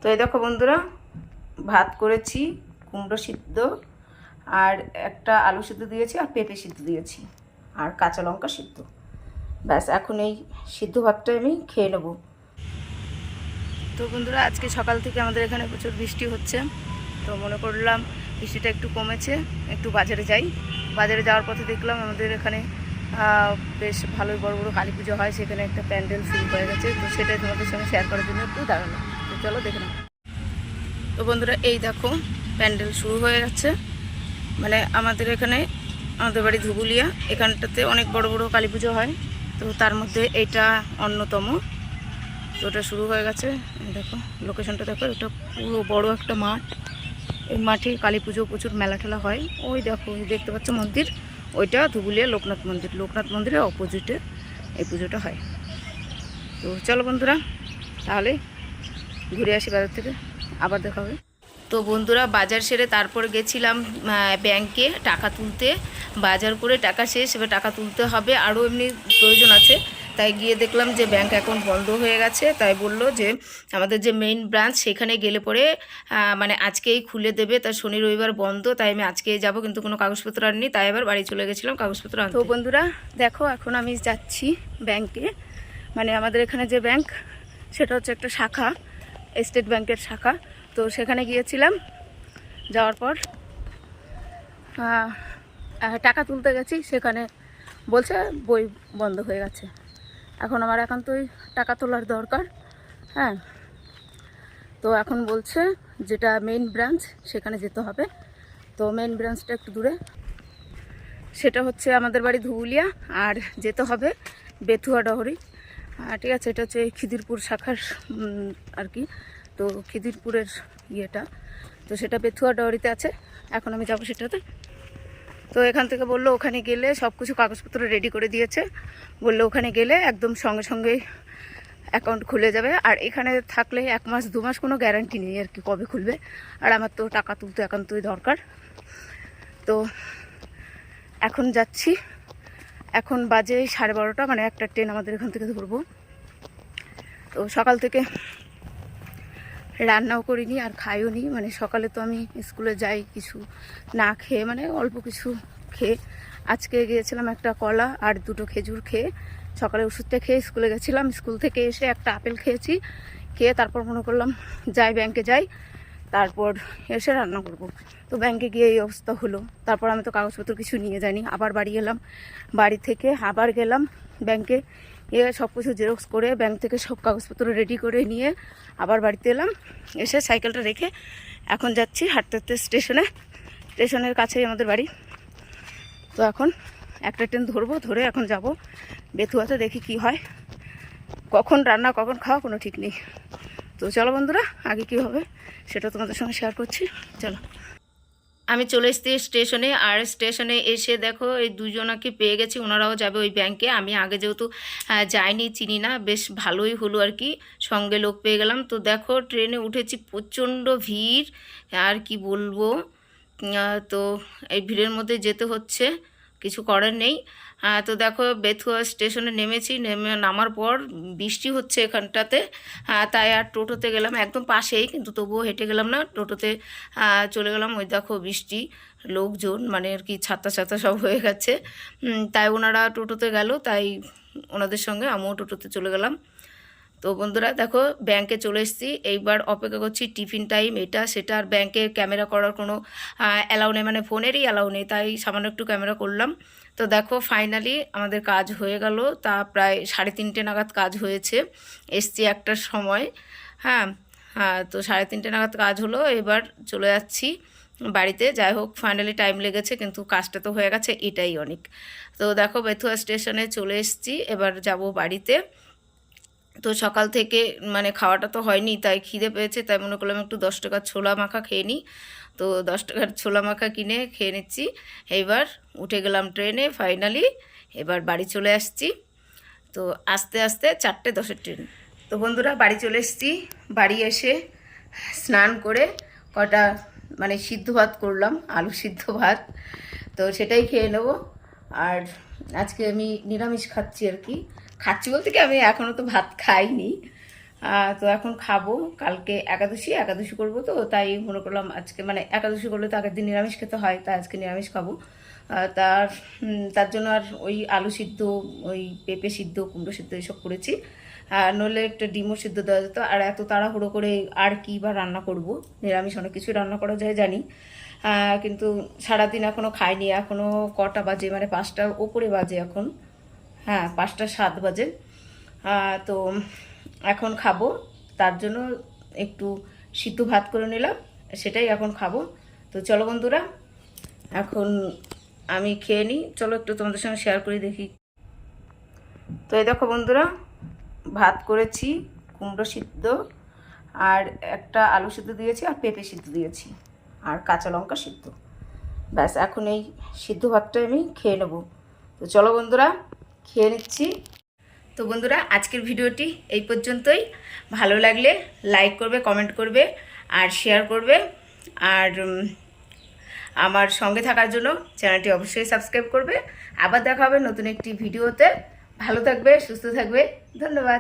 তো এই দেখো বন্ধুরা, ভাত করেছি, কুমড়ো সিদ্ধ আর একটা আলু সিদ্ধ দিয়েছি আর পেঁপে সিদ্ধ দিয়েছি আর কাঁচা লঙ্কা সিদ্ধ। ব্যাস, এখন এই সিদ্ধ ভাতটা আমি খেয়ে নেব। তো বন্ধুরা, আজকে সকাল থেকে আমাদের এখানে প্রচুর বৃষ্টি হচ্ছে। তো মনে করলাম বৃষ্টিটা একটু কমেছে, একটু বাজারে যাই। বাজারে যাওয়ার পথে দেখলাম আমাদের এখানে বেশ ভালোই বড় বড় কালী পুজো হয়, সেখানে একটা প্যান্ডেল শুরু হয়ে গেছে। তো সেটাই তোমাদের সঙ্গে শেয়ার করার জন্য একটু দাঁড়ানো। তো চলো দেখে নাও। তো বন্ধুরা, এই দেখো প্যান্ডেল শুরু হয়ে গেছে। মানে আমাদের এখানে, আমাদের বাড়ি ধুবুলিয়া, এখানটাতে অনেক বড় বড় কালী পুজো হয়। তো তার মধ্যে এইটা অন্যতম। তো ওটা শুরু হয়ে গেছে। দেখো লোকেশনটা দেখো, এটা পুরো বড় একটা মাঠ। এই মাঠে কালী পুজো প্রচুর মেলা ঠেলা হয়। ওই দেখো, দেখতে পাচ্ছ মন্দির, ওইটা ধুবুলিয়া লোকনাথ মন্দির। লোকনাথ মন্দিরের অপোজিটে এই পুজোটা হয়। তো চলো বন্ধুরা, তাহলে ঘুরে আসি বাজার থেকে, আবার দেখা হবে। তো বন্ধুরা, বাজার সেরে তারপর গেছিলাম ব্যাংকে টাকা তুলতে। বাজার করে টাকা শেষ, এবার টাকা তুলতে হবে, আরও এমনি প্রয়োজন আছে। তাই গিয়ে দেখলাম যে ব্যাংক অ্যাকাউন্ট বন্ধ হয়ে গেছে। তাই বললো যে আমাদের যে মেইন ব্রাঞ্চ, সেখানে গেলে পরে মানে আজকেই খুলে দেবে। তাই শনি রবিবার বন্ধ, তাই আমি আজকেই যাব, কিন্তু কোনো কাগজপত্র আনিনি। তাই এবার বাড়ি চলে গেছিলাম কাগজপত্র আনতে। তো বন্ধুরা দেখো, এখন আমি যাচ্ছি ব্যাংকে। মানে আমাদের এখানে যে ব্যাংক, সেটা হচ্ছে একটা শাখা, স্টেট ব্যাংকের শাখা। তো সেখানে গিয়েছিলাম, যাওয়ার পর টাকা তুলতে গেছি, সেখানে বলছে বই বন্ধ হয়ে গেছে। এখন আমার একান্তই টাকা তোলার দরকার। হ্যাঁ, তো এখন বলছে যেটা মেইন ব্রাঞ্চ, সেখানে যেতে হবে। তো মেইন ব্রাঞ্চটা একটু দূরে, সেটা হচ্ছে আমাদের বাড়ি ধুবুলিয়া, আর যেতে হবে বেথুয়া ডহরি। ঠিক আছে, এটা হচ্ছে খিদিরপুর শাখার আর কি। তো খিদিরপুরের ইয়েটা, তো সেটা বেথুয়া ডহরিতে আছে। এখন আমি যাবো সেটাতে। তো এখান থেকে বললো ওখানে গেলে সব কিছু কাগজপত্র রেডি করে দিয়েছে। বললো ওখানে গেলে একদম সঙ্গে সঙ্গেই অ্যাকাউন্ট খুলে যাবে। আর এখানে থাকলে 1 মাস 2 মাস কোনো গ্যারান্টি নেই আর কি কবে খুলবে। আর আমার তো টাকা তুলতে একান্তই দরকার। তো এখন যাচ্ছি। এখন বাজে 12:30, মানে একটা ট্রেন আমাদের এখান থেকে ধরবো। তো সকাল থেকে রান্নাও করিনি আর খাইও নি। মানে সকালে তো আমি স্কুলে যাই কিছু না খেয়ে, মানে অল্প কিছু খেয়ে। আজকে গিয়েছিলাম একটা কলা আর 2টো খেজুর খেয়ে, সকালে ওষুধটা খেয়ে স্কুলে গেছিলাম। স্কুল থেকে এসে একটা আপেল খেয়েছি, খেয়ে তারপর মনে করলাম যাই ব্যাংকে যাই, তারপর এসে রান্না করব। তো ব্যাংকে গিয়ে এই অবস্থা হলো। তারপর আমি তো কাগজপত্র কিছু নিয়ে যাইনি, আবার বাড়ি এলাম। বাড়ি থেকে আবার গেলাম ব্যাংকে, সব কিছু জেরক্স করে ব্যাংক থেকে সব কাগজপত্র রেডি করে নিয়ে আবার বাড়িতে এলাম। এসে সাইকেলটা রেখে এখন যাচ্ছি হাঁটতে হাঁটতে স্টেশনে। স্টেশনের কাছেই আমাদের বাড়ি। তো এখন একটা ট্রেন ধরবো, ধরে এখন যাব বেথুয়াতে, দেখি কি হয়। কখন রান্না কখন খাওয়া কোনো ঠিক নেই। তো চলো বন্ধুরা, আগে কি হবে সেটা তোমাদের সঙ্গে শেয়ার করছি, চলো। আমি চলে এসেছি স্টেশনে। আর স্টেশনে এসে দেখো এই দুজনাকে পেয়ে গেছি, ওনারাও যাবে ওই ব্যাংকে। আমি আগে যেহেতু যাইনি, চিনি না, বেশ ভালোই হলো আর কি, সঙ্গে লোক পেয়ে গেলাম। তো দেখো ট্রেনে উঠেছি, প্রচণ্ড ভিড়, আর কি বলবো। তো এই ভিড়ের মধ্যে যেতে হচ্ছে, কিছু করার নেই। তো দেখো বেথুয়া স্টেশনে নেমেছি, নামার পর বৃষ্টি হচ্ছে এখানটাতে। তাই আর টোটোতে গেলাম, একদম পাশেই, কিন্তু তবুও হেঁটে গেলাম না, টোটোতে চলে গেলাম। ওই দেখো বৃষ্টি, লোকজন মানে আর কি ছাতা ছাতা সব হয়ে গেছে। তাই ওনারা টোটোতে গেল, তাই ওনাদের সঙ্গে আমিও টোটোতে চলে গেলাম। তো বন্ধুরা দেখো, ব্যাংকে চলে এসেছি। এইবার অপেক্ষা করছি টিফিন টাইম, এটা সেটা। আর ব্যাংকে ক্যামেরা করার কোনো অ্যালাউ নেই, মানে ফোনেরই অ্যালাউ নেই, তাই সামান্য একটু ক্যামেরা করলাম। তো দেখো ফাইনালি আমাদের কাজ হয়ে গেল। তা প্রায় 3:30 নাগাদ কাজ হয়েছে, এসছি 1টার সময়। হ্যাঁ হ্যাঁ, তো 3:30 নাগাদ কাজ হলো। এবার চলে যাচ্ছি বাড়িতে। যাই হোক, ফাইনালি টাইম লেগেছে, কিন্তু কাজটা তো হয়ে গেছে, এটাই অনেক। তো দেখো বেথুয়া স্টেশনে চলে এসেছি, এবার যাব বাড়িতে। তো সকাল থেকে মানে খাওয়াটা তো হয়নি, তাই খিদে পেয়েছে, তাই মনে করলাম একটু 10 টাকার ছোলা মাখা খেয়ে নিই। তো 10 টাকার ছোলা মাখা কিনে খেয়ে নিচ্ছি। এইবার উঠে গেলাম ট্রেনে ফাইনালি, এবার বাড়ি চলে আসছি। তো আস্তে আস্তে 4:10-এর ট্রেন। তো বন্ধুরা, বাড়ি চলে এসেছি। বাড়ি এসে স্নান করে কটা মানে সিদ্ধ ভাত করলাম, আলু সিদ্ধ ভাত। তো সেটাই খেয়ে নেব। আর আজকে আমি নিরামিষ খাচ্ছি আর কি। খাচ্ছি বলতে কি, আমি এখনও তো ভাত খাইনি। তো এখন খাবো। কালকে একাদশী করবো, তো তাই মনে করলাম আজকে মানে একাদশী করলে তো আগের দিন নিরামিষ খেতে হয়, তাই আজকে নিরামিষ খাবো। তার জন্য আর ওই আলু সিদ্ধ, ওই পেঁপে সিদ্ধ, কুমড়ো সিদ্ধ এইসব করেছি। নইলে একটা ডিমও সিদ্ধ দেওয়া যেত। আর এত তাড়াহুড়ো করে আর কি বা রান্না করব, নিরামিষ অনেক কিছুই রান্না করা যায় জানি, কিন্তু সারাদিন এখনও খাইনি। এখনও কটা বাজে, মানে 5টার ওপরে বাজে এখন। হ্যাঁ, 5টা 7 বাজে। তো এখন খাবো, তার জন্য একটু সিদ্ধ ভাত করে নিলাম, সেটাই এখন খাবো। তো চলো বন্ধুরা, এখন আমি খেয়ে নিই। চলো একটু তোমাদের সঙ্গে শেয়ার করে দেখি। তো এই দেখো বন্ধুরা, ভাত করেছি, কুমড়ো সিদ্ধ আর একটা আলু সিদ্ধ দিয়েছি, আর পেঁপে সিদ্ধ দিয়েছি, আর কাঁচা লঙ্কা সিদ্ধ। ব্যাস, এখন এই সিদ্ধ ভাতটা আমি খেয়ে নেব। তো চলো বন্ধুরা, খেয়ে নিচ্ছি। তো বন্ধুরা, আজকের ভিডিওটি এই পর্যন্তই। ভালো লাগলে লাইক করবে, কমেন্ট করবে আর শেয়ার করবে। আর আমার সঙ্গে থাকার জন্য চ্যানেলটি অবশ্যই সাবস্ক্রাইব করবে। আবার দেখা হবে নতুন একটি ভিডিওতে। ভালো থাকবে, সুস্থ থাকবে। ধন্যবাদ।